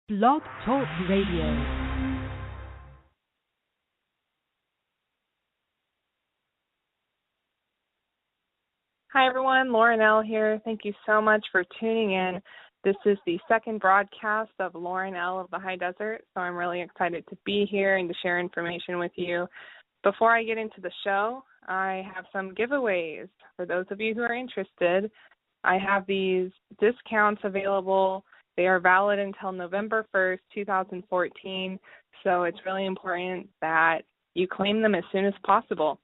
Blog Talk Radio. Hi, everyone. Lauren L. here. Thank you so much for tuning in. This is the second broadcast of Lauren L. of the High Desert, so I'm really excited to be here and to share information with you. Before I get into the show, I have some giveaways. For those of you who are interested, I have these discounts available. They are valid until November 1st, 2014, so it's really important that you claim them as soon as possible.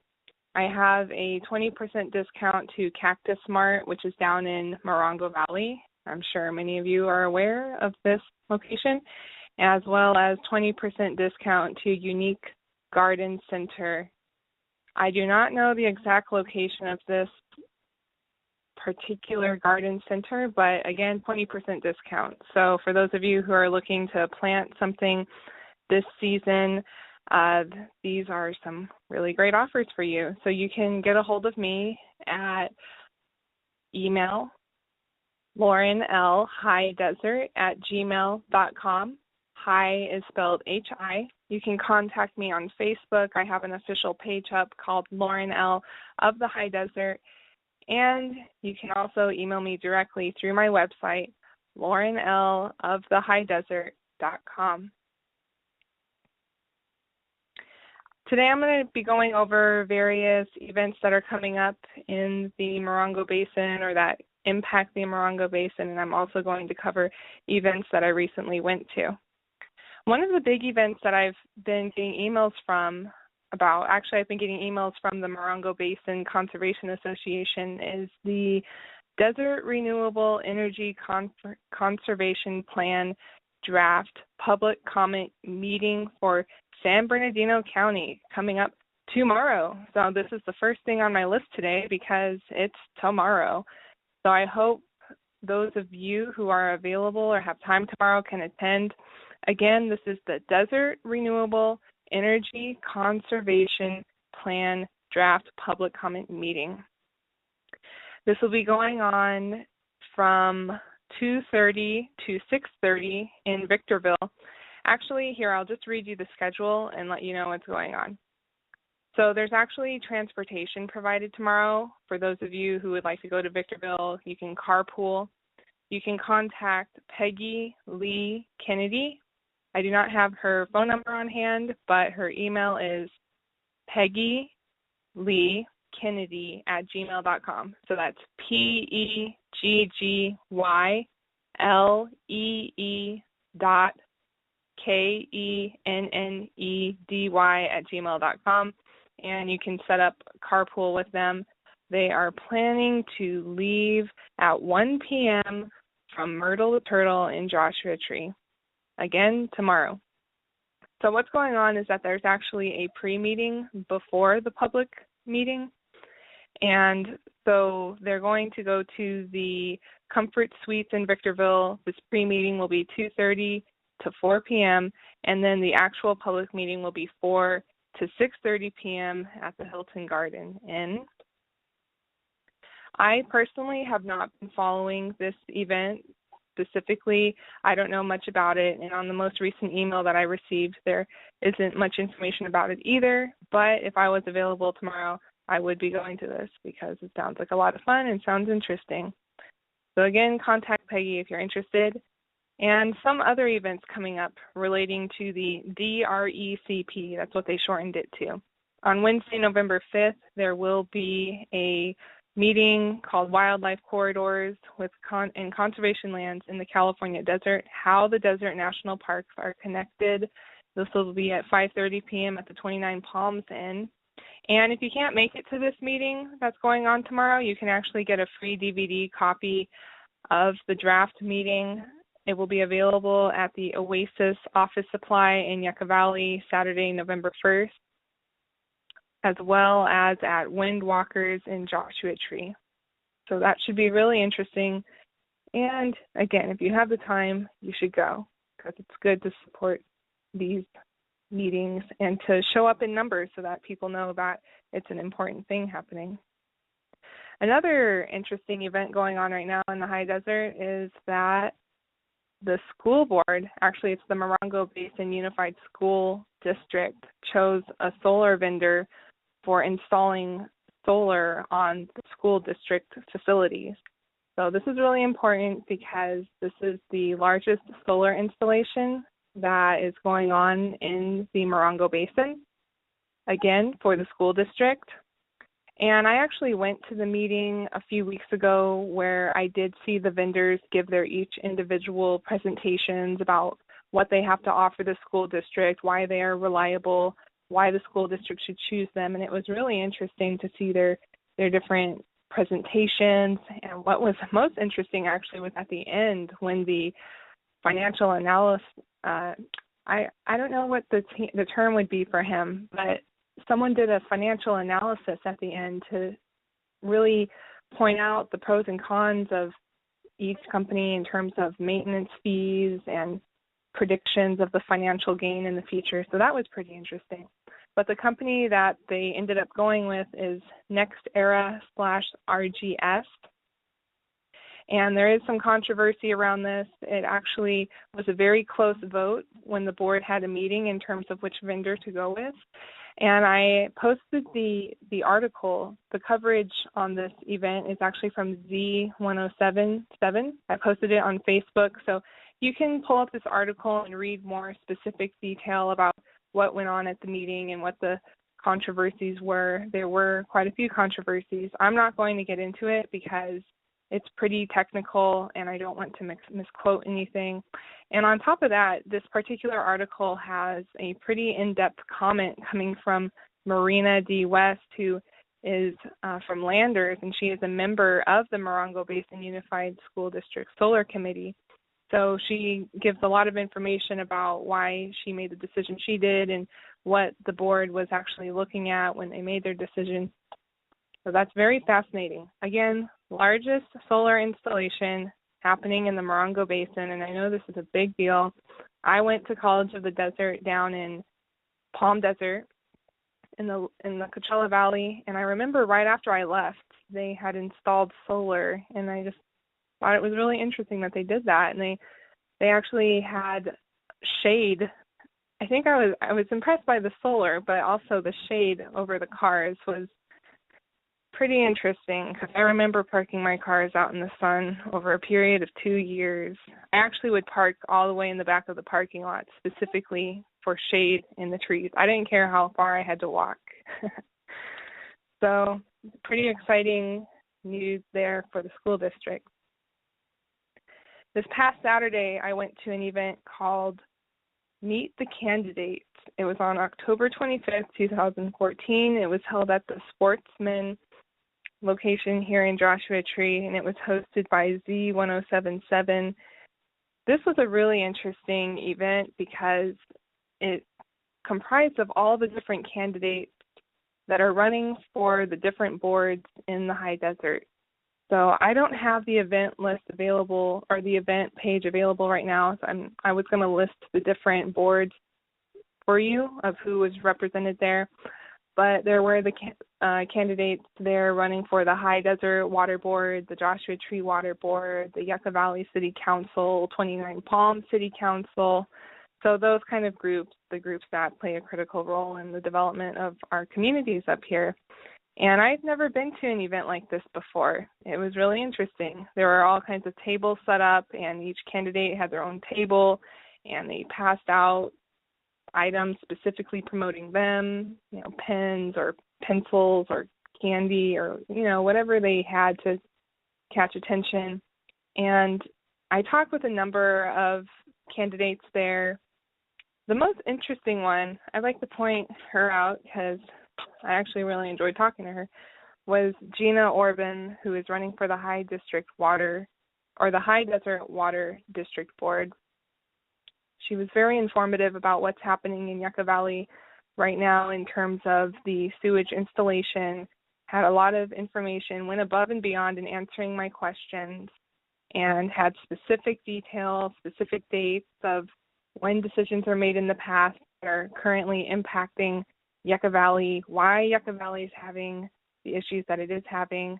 I have a 20% discount to Cactus Mart, which is down in Morongo Valley. I'm sure many of you are aware of this location, as well as 20% discount to Unique Garden Center. I do not know the exact location of this particular garden center, but again, 20% discount. So for those of you who are looking to plant something this season, these are some really great offers for you. So you can get a hold of me at email laurenlhighdesert@gmail.com. High is spelled H-I. You can contact me on Facebook. I have an official page up called Lauren L. of the High Desert. And you can also email me directly through my website, laurenlofthehighdesert.com. Today I'm going to be going over various events that are coming up in the Morongo Basin or that impact the Morongo Basin, and I'm also going to cover events that I recently went to. One of the big events that I've been getting emails from about, actually I've been getting emails from the Morongo Basin Conservation Association, is the Desert Renewable Energy Conservation Plan Draft Public Comment Meeting for San Bernardino County coming up tomorrow. So this is the first thing on my list today because it's tomorrow. So I hope those of you who are available or have time tomorrow can attend. Again, this is the Desert Renewable Energy Conservation Plan Draft Public Comment Meeting. This will be going on from 2:30 to 6:30 in Victorville. Actually, here, I'll just read you the schedule and let you know what's going on. So there's actually transportation provided tomorrow. For those of you who would like to go to Victorville, you can carpool. You can contact Peggy Lee Kennedy. I do not have her phone number on hand, but her email is peggyleekennedy@gmail.com. So that's PEGGYLEE.KENNEDY@gmail.com, and you can set up carpool with them. They are planning to leave at 1 p.m. from Myrtle the Turtle in Joshua Tree. Again, tomorrow. So what's going on is that there's actually a pre-meeting before the public meeting, and so they're going to go to the Comfort Suites in Victorville. This pre-meeting will be 2:30 to 4 p.m., and then the actual public meeting will be 4 to 6:30 p.m. at the Hilton Garden Inn. I personally have not been following this event specifically. I don't know much about it, and on the most recent email that I received, there isn't much information about it either, but if I was available tomorrow, I would be going to this because it sounds like a lot of fun and sounds interesting. So again, contact Peggy if you're interested. And some other events coming up relating to the DRECP, that's what they shortened it to. On Wednesday, November 5th, there will be a meeting called Wildlife Corridors in conservation lands in the California desert, how the desert national parks are connected. This will be at 5:30 p.m. at the 29 Palms Inn. And if you can't make it to this meeting that's going on tomorrow, you can actually get a free DVD copy of the draft meeting. It will be available at the Oasis Office Supply in Yucca Valley Saturday, November 1st. As well as at Windwalkers in Joshua Tree. So that should be really interesting. And again, if you have the time, you should go because it's good to support these meetings and to show up in numbers so that people know that it's an important thing happening. Another interesting event going on right now in the High Desert is that the school board, actually it's the Morongo Basin Unified School District, chose a solar vendor for installing solar on the school district facilities. So this is really important because this is the largest solar installation that is going on in the Morongo Basin, again, for the school district. And I actually went to the meeting a few weeks ago where I did see the vendors give their each individual presentations about what they have to offer the school district, why they are reliable, why the school district should choose them. And it was really interesting to see their different presentations. And what was most interesting actually was at the end when the financial analyst, I don't know what the term would be for him, but someone did a financial analysis at the end to really point out the pros and cons of each company in terms of maintenance fees and predictions of the financial gain in the future. So that was pretty interesting. But the company that they ended up going with is NextEra/RGS. And there is some controversy around this. It actually was a very close vote when the board had a meeting in terms of which vendor to go with. And I posted the article. The coverage on this event is actually from Z1077. I posted it on Facebook. So you can pull up this article and read more specific detail about what went on at the meeting and what the controversies were. There were quite a few controversies. I'm not going to get into it because it's pretty technical and I don't want to misquote anything. And on top of that, this particular article has a pretty in-depth comment coming from Marina D. West, who is from Landers, and she is a member of the Morongo Basin Unified School District Solar Committee. So she gives a lot of information about why she made the decision she did and what the board was actually looking at when they made their decision. So that's very fascinating. Again, largest solar installation happening in the Morongo Basin, and I know this is a big deal. I went to College of the Desert down in Palm Desert in the Coachella Valley, and I remember right after I left, they had installed solar, and I just thought it was really interesting that they did that, and they actually had shade. I think I was impressed by the solar, but also the shade over the cars was pretty interesting because I remember parking my cars out in the sun over a period of 2 years. I actually would park all the way in the back of the parking lot specifically for shade in the trees. I didn't care how far I had to walk. So pretty exciting news there for the school district. This past Saturday, I went to an event called Meet the Candidates. It was on October 25th, 2014. It was held at the Sportsman location here in Joshua Tree, and it was hosted by Z1077. This was a really interesting event because it comprised of all the different candidates that are running for the different boards in the high desert. So I don't have the event list available or the event page available right now. So I was going to list the different boards for you of who was represented there. But there were the candidates there running for the High Desert Water Board, the Joshua Tree Water Board, the Yucca Valley City Council, 29 Palm City Council. So those kind of groups, the groups that play a critical role in the development of our communities up here. And I've never been to an event like this before. It was really interesting. There were all kinds of tables set up, and each candidate had their own table, and they passed out items specifically promoting them, pens or pencils or candy or, whatever they had to catch attention. And I talked with a number of candidates there. The most interesting one, I'd like to point her out because I actually really enjoyed talking to her, was Gina Orban, who is running for the High Desert Water District Board. She was very informative about what's happening in Yucca Valley right now in terms of the sewage installation, had a lot of information, went above and beyond in answering my questions, and had specific details, specific dates of when decisions are made in the past that are currently impacting Yucca Valley, why Yucca Valley is having the issues that it is having.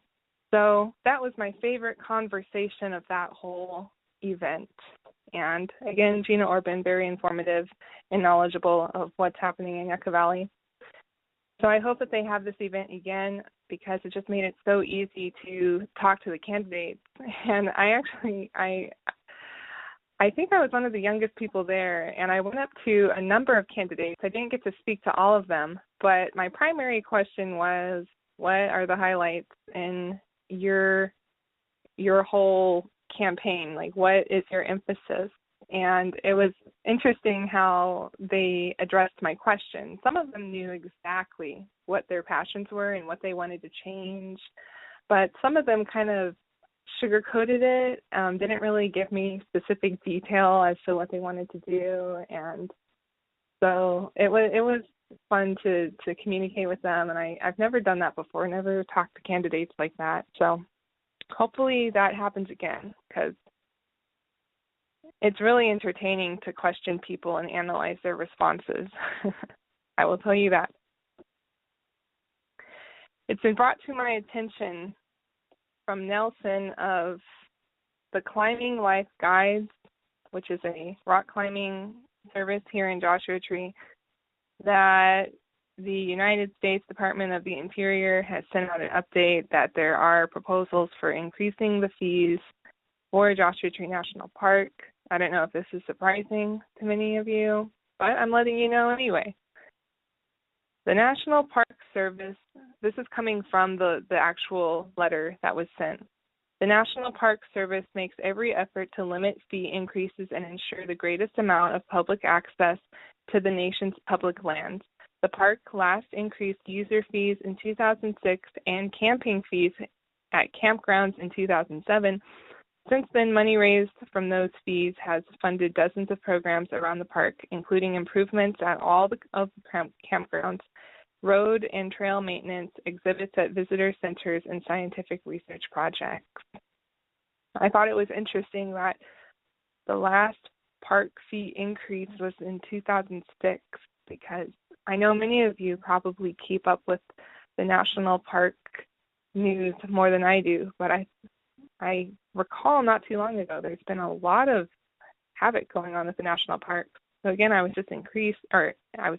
So that was my favorite conversation of that whole event. And again, Gina Orban, very informative and knowledgeable of what's happening in Yucca Valley. So I hope that they have this event again, because it just made it so easy to talk to the candidates. And I think I was one of the youngest people there, and I went up to a number of candidates. I didn't get to speak to all of them, but my primary question was, what are the highlights in your whole campaign? Like, what is your emphasis? And it was interesting how they addressed my question. Some of them knew exactly what their passions were and what they wanted to change, but some of them kind of sugar-coated it, didn't really give me specific detail as to what they wanted to do. And so it was fun to communicate with them, and I've never done that before, never talked to candidates like that. So hopefully that happens again, because it's really entertaining to question people and analyze their responses. I will tell you that. It's been brought to my attention from Nelson of the Climbing Life Guides, which is a rock climbing service here in Joshua Tree, that the United States Department of the Interior has sent out an update that there are proposals for increasing the fees for Joshua Tree National Park. I don't know if this is surprising to many of you, but I'm letting you know anyway. The National Park Service, this is coming from the actual letter that was sent. The National Park Service makes every effort to limit fee increases and ensure the greatest amount of public access to the nation's public lands. The park last increased user fees in 2006 and camping fees at campgrounds in 2007. Since then, money raised from those fees has funded dozens of programs around the park, including improvements at all of the campgrounds, road and trail maintenance, exhibits at visitor centers, and scientific research projects. I thought it was interesting that the last park fee increase was in 2006, because I know many of you probably keep up with the national park news more than I do, but I recall not too long ago there's been a lot of havoc going on with the national parks. So again, I was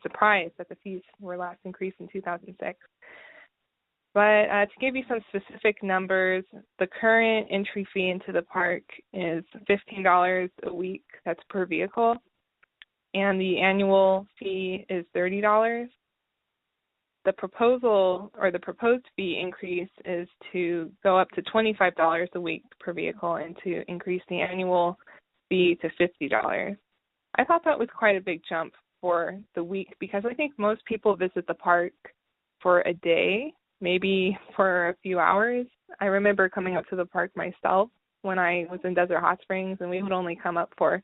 surprised that the fees were last increased in 2006. But to give you some specific numbers, the current entry fee into the park is $15 a week. That's per vehicle. And the annual fee is $30. The proposed fee increase is to go up to $25 a week per vehicle and to increase the annual fee to $50. I thought that was quite a big jump for the week, because I think most people visit the park for a day, maybe for a few hours. I remember coming up to the park myself when I was in Desert Hot Springs, and we would only come up for,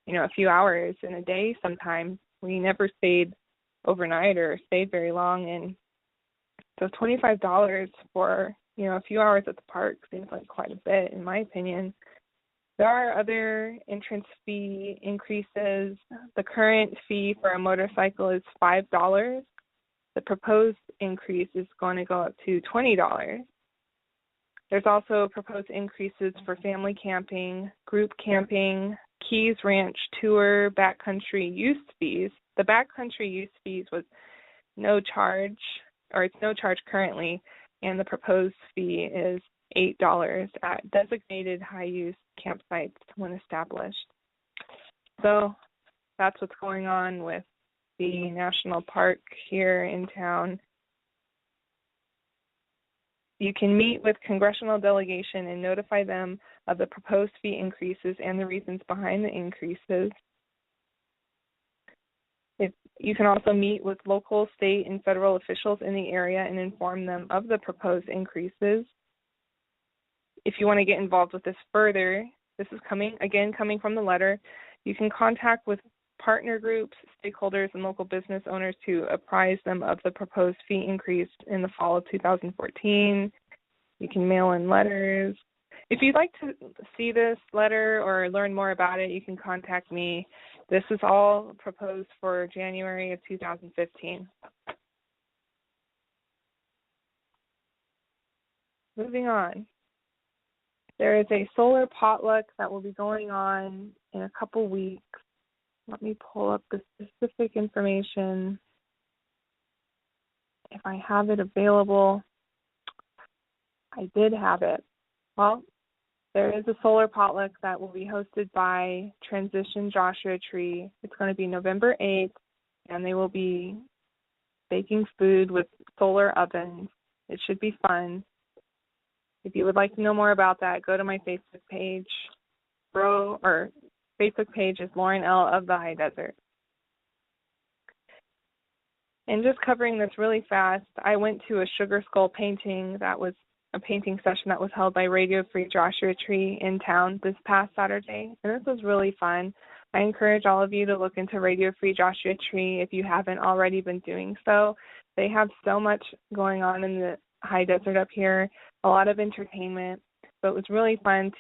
a few hours in a day sometimes. We never stayed overnight or stayed very long, and so $25 for, a few hours at the park seems like quite a bit, in my opinion. There are other entrance fee increases. The current fee for a motorcycle is $5. The proposed increase is going to go up to $20. There's also proposed increases for family camping, group camping, Keys Ranch tour, backcountry use fees. The backcountry use fees was no charge, or it's no charge currently, and the proposed fee is $8 at designated high-use campsites when established. So that's what's going on with the national park here in town. You can meet with congressional delegation and notify them of the proposed fee increases and the reasons behind the increases. You can also meet with local, state, and federal officials in the area and inform them of the proposed increases. If you want to get involved with this further, this is coming from the letter, you can contact with partner groups, stakeholders, and local business owners to apprise them of the proposed fee increase in the fall of 2014. You can mail in letters. If you'd like to see this letter or learn more about it, you can contact me. This is all proposed for January of 2015. Moving on. There is a solar potluck that will be going on in a couple weeks. Let me pull up the specific information if I have it available. I did have it. Well, there is a solar potluck that will be hosted by Transition Joshua Tree. It's going to be November 8th, and they will be baking food with solar ovens. It should be fun. If you would like to know more about that, go to my Facebook page. Facebook page is Lauren L. of the High Desert. And just covering this really fast, I went to a sugar skull painting that was a painting session that was held by Radio Free Joshua Tree in town this past Saturday, and this was really fun. I encourage all of you to look into Radio Free Joshua Tree if you haven't already been doing so. They have so much going on in the high desert up here, a lot of entertainment, but it was really fun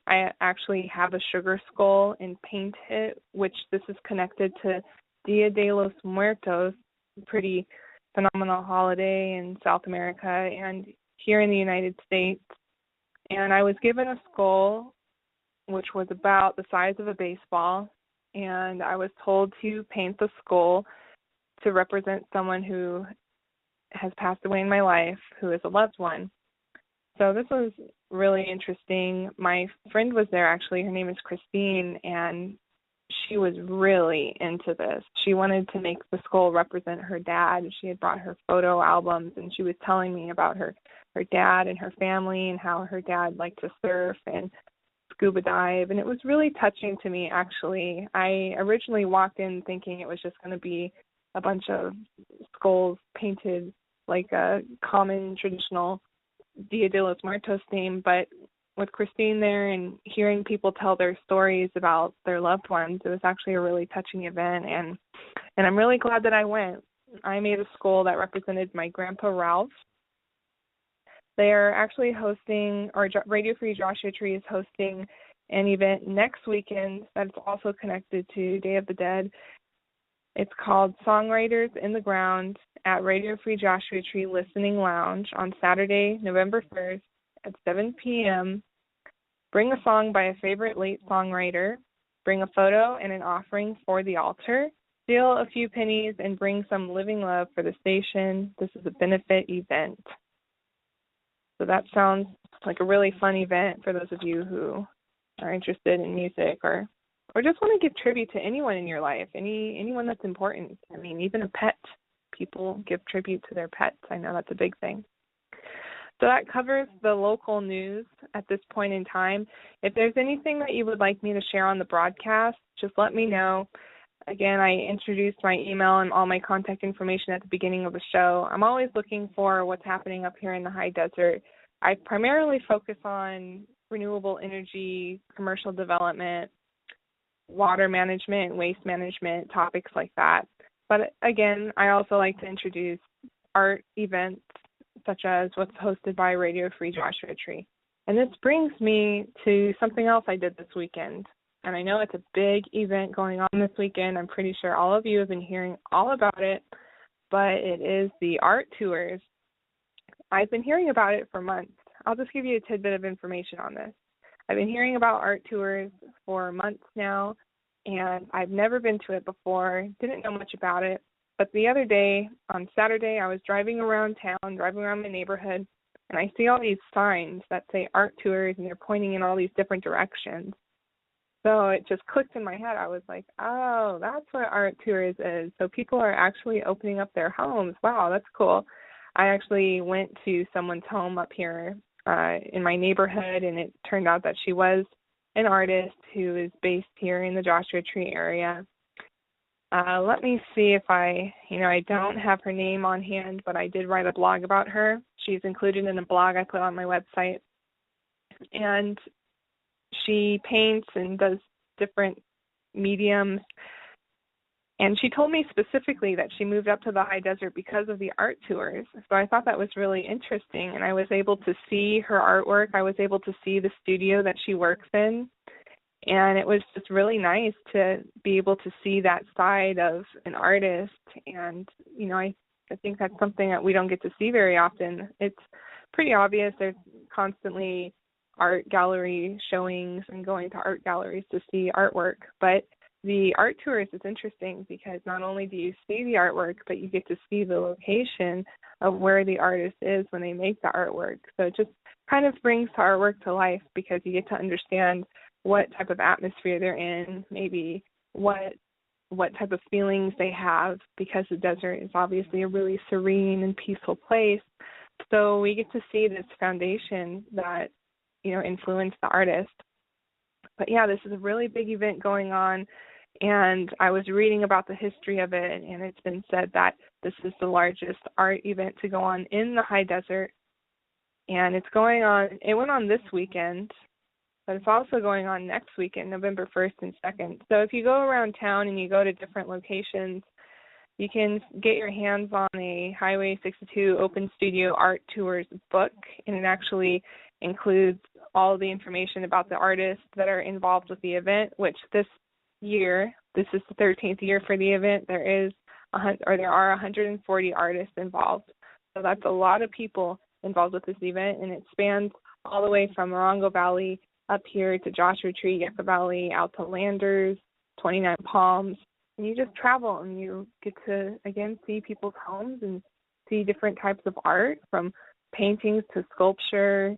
I actually have a sugar skull and paint it, which this is connected to Dia de los Muertos, a pretty phenomenal holiday in South America and here in the United States. And I was given a skull which was about the size of a baseball, and I was told to paint the skull to represent someone who has passed away in my life, who is a loved one. So this was really interesting. My friend was there, actually. Her name is Christine, and she was really into this. She wanted to make the skull represent her dad. She had brought her photo albums, and she was telling me about her dad and her family and how her dad liked to surf and scuba dive, and it was really touching to me, actually. I originally walked in thinking it was just going to be a bunch of skulls painted like a common traditional Dia de los Muertos theme, but with Christine there and hearing people tell their stories about their loved ones, it was actually a really touching event, and I'm really glad that I went. I made a skull that represented my grandpa Ralph. They are actually hosting, or Radio Free Joshua Tree is hosting an event next weekend that's also connected to Day of the Dead. It's called Songwriters in the Ground at Radio Free Joshua Tree Listening Lounge on Saturday, November 1st at 7 p.m. Bring a song by a favorite late songwriter. Bring a photo and an offering for the altar. Steal a few pennies and bring some living love for the station. This is a benefit event. So that sounds like a really fun event for those of you who are interested in music or just want to give tribute to anyone in your life, anyone that's important. I mean, even a pet. People give tribute to their pets. I know that's a big thing. So that covers the local news at this point in time. If there's anything that you would like me to share on the broadcast, just let me know. Again, I introduced my email and all my contact information at the beginning of the show. I'm always looking for what's happening up here in the high desert. I primarily focus on renewable energy, commercial development, water management, waste management, topics like that. But again, I also like to introduce art events such as what's hosted by Radio Free Joshua Tree. And this brings me to something else I did this weekend. And I know it's a big event going on this weekend. I'm pretty sure all of you have been hearing all about it, but it is the art tours. I've been hearing about it for months. I'll just give you a tidbit of information on this. I've been hearing about art tours for months now, and I've never been to it before, didn't know much about it. But the other day, on Saturday, I was driving around town, driving around my neighborhood, and I see all these signs that say art tours, and they're pointing in all these different directions. So it just clicked in my head. I was like, oh, that's what art tours is. So people are actually opening up their homes. Wow, that's cool. I actually went to someone's home up here in my neighborhood, and it turned out that she was an artist who is based here in the Joshua Tree area. Let me see if I don't have her name on hand, but I did write a blog about her. She's included in a blog I put on my website. And she paints and does different mediums. And she told me specifically that she moved up to the high desert because of the art tours. So I thought that was really interesting. And I was able to see her artwork. I was able to see the studio that she works in. And it was just really nice to be able to see that side of an artist. And, I think that's something that we don't get to see very often. It's pretty obvious. There's constantly art gallery showings and going to art galleries to see artwork. But the art tours is interesting because not only do you see the artwork, but you get to see the location of where the artist is when they make the artwork. So it just kind of brings the artwork to life because you get to understand what type of atmosphere they're in, maybe what type of feelings they have, because the desert is obviously a really serene and peaceful place. So we get to see this foundation that, influenced the artist. But yeah, this is a really big event going on, and I was reading about the history of it, and it's been said that this is the largest art event to go on in the high desert. And it went on this weekend, but it's also going on next weekend, November 1st and 2nd. So if you go around town and you go to different locations, you can get your hands on a Highway 62 Open Studio Art Tours book, and it actually includes all the information about the artists that are involved with the event, which this year, this is the 13th year for the event, there are 140 artists involved. So that's a lot of people involved with this event, and it spans all the way from Morongo Valley up here to Joshua Tree, Yucca Valley, out to Landers, 29 Palms. And you just travel and you get to, again, see people's homes and see different types of art, from paintings to sculpture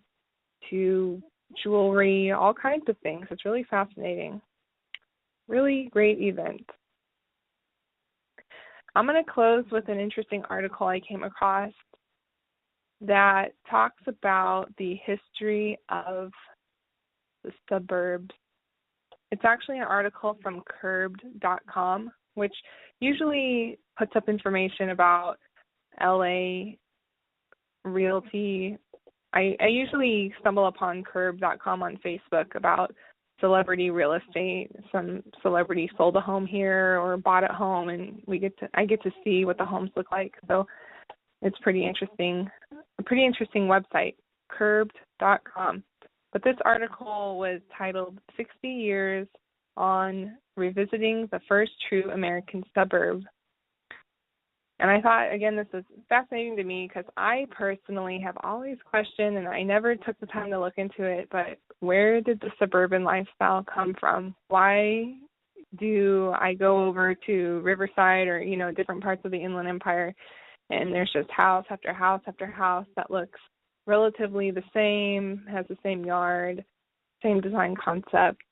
to jewelry, all kinds of things. It's really fascinating. Really great event. I'm going to close with an interesting article I came across that talks about the history of the suburbs. It's actually an article from Curbed.com, which usually puts up information about LA realty. I usually stumble upon Curbed.com on Facebook about celebrity real estate. Some celebrity sold a home here or bought a home, and I get to see what the homes look like. So it's pretty interesting. A pretty interesting website, Curbed.com. But this article was titled 60 Years on Revisiting the First True American Suburb. And I thought, again, this is fascinating to me because I personally have always questioned, and I never took the time to look into it, but where did the suburban lifestyle come from? Why do I go over to Riverside or, different parts of the Inland Empire, and there's just house after house after house that looks relatively the same, has the same yard, same design concept?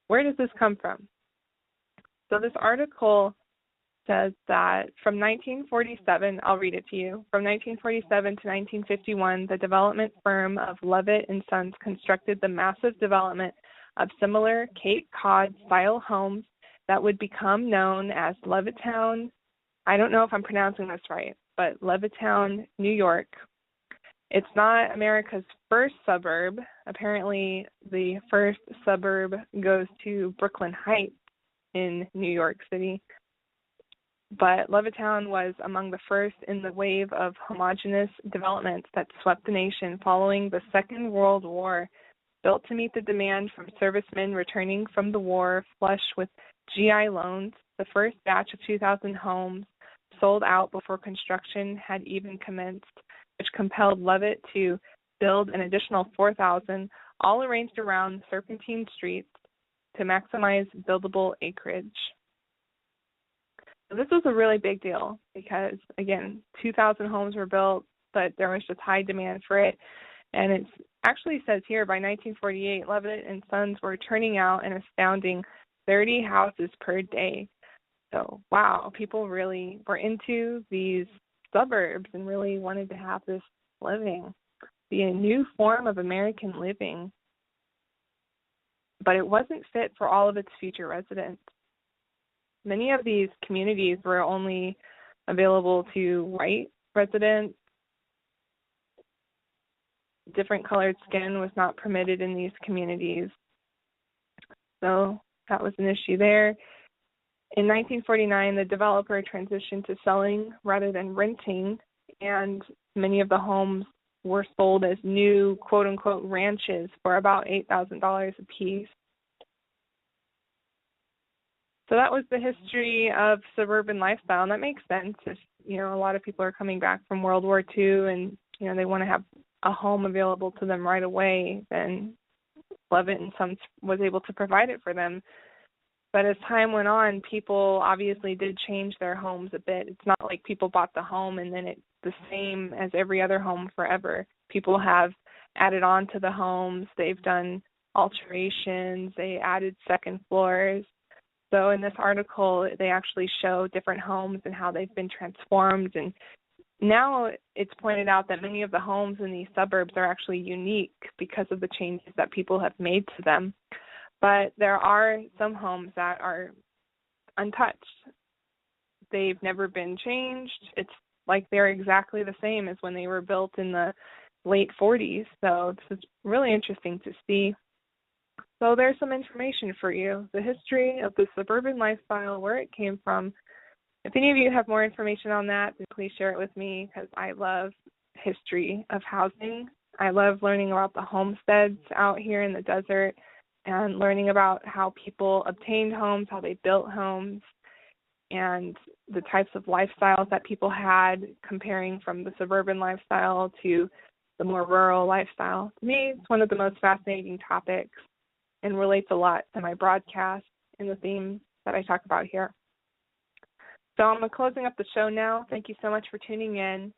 Where does this come from? So this article says that from 1947, I'll read it to you, from 1947 to 1951, the development firm of Levitt and Sons constructed the massive development of similar Cape Cod-style homes that would become known as Levittown. I don't know if I'm pronouncing this right, but Levittown, New York. It's not America's first suburb. Apparently, the first suburb goes to Brooklyn Heights in New York City. But Levittown was among the first in the wave of homogeneous developments that swept the nation following the Second World War. Built to meet the demand from servicemen returning from the war flush with GI loans, the first batch of 2,000 homes sold out before construction had even commenced, which compelled Levitt to build an additional 4,000, all arranged around serpentine streets to maximize buildable acreage. So this was a really big deal because, again, 2,000 homes were built, but there was just high demand for it. And it actually says here, by 1948, Levitt and Sons were turning out an astounding 30 houses per day. So, wow, people really were into these suburbs and really wanted to have this living, be a new form of American living. But it wasn't fit for all of its future residents. Many of these communities were only available to white residents. Different colored skin was not permitted in these communities. So that was an issue there. In 1949, the developer transitioned to selling rather than renting, and many of the homes were sold as new, quote-unquote, ranches for about $8,000 a piece. So that was the history of suburban lifestyle, and that makes sense. If, a lot of people are coming back from World War II and, they want to have a home available to them right away, then Levitt and Sons was able to provide it for them. But as time went on, people obviously did change their homes a bit. It's not like people bought the home and then it's the same as every other home forever. People have added on to the homes. They've done alterations. They added second floors. So in this article, they actually show different homes and how they've been transformed. And now it's pointed out that many of the homes in these suburbs are actually unique because of the changes that people have made to them. But there are some homes that are untouched. They've never been changed. It's like they're exactly the same as when they were built in the late 40s. So this is really interesting to see. So there's some information for you. The history of the suburban lifestyle, where it came from. If any of you have more information on that, then please share it with me, because I love history of housing. I love learning about the homesteads out here in the desert and learning about how people obtained homes, how they built homes, and the types of lifestyles that people had, comparing from the suburban lifestyle to the more rural lifestyle. To me, it's one of the most fascinating topics and relates a lot to my broadcast and the themes that I talk about here. So I'm closing up the show now. Thank you so much for tuning in.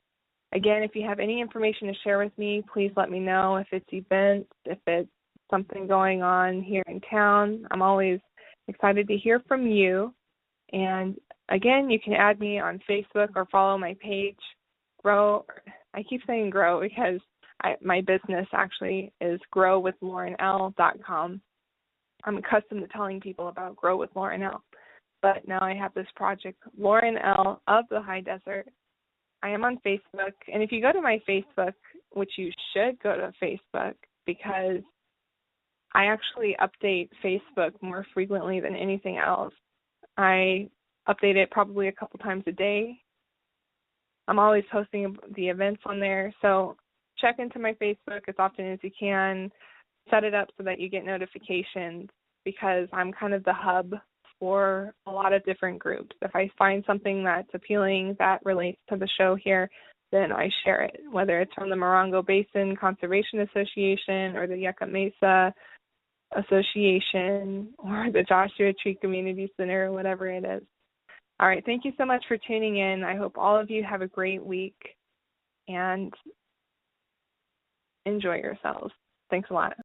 Again, if you have any information to share with me, please let me know. If it's events, if it's something going on here in town, I'm always excited to hear from you. And again, you can add me on Facebook or follow my page, Grow. I keep saying Grow because my business actually is growwithlaurenl.com. I'm accustomed to telling people about Grow with Lauren L. But now I have this project, Lauren L. of the High Desert. I am on Facebook. And if you go to my Facebook, which you should go to Facebook, because I actually update Facebook more frequently than anything else. I update it probably a couple times a day. I'm always posting the events on there. So check into my Facebook as often as you can. Set it up so that you get notifications, because I'm kind of the hub for a lot of different groups. If I find something that's appealing that relates to the show here, then I share it, whether it's from the Morongo Basin Conservation Association or the Yucca Mesa Association or the Joshua Tree Community Center, or whatever it is. All right, thank you so much for tuning in. I hope all of you have a great week and enjoy yourselves. Thanks a lot.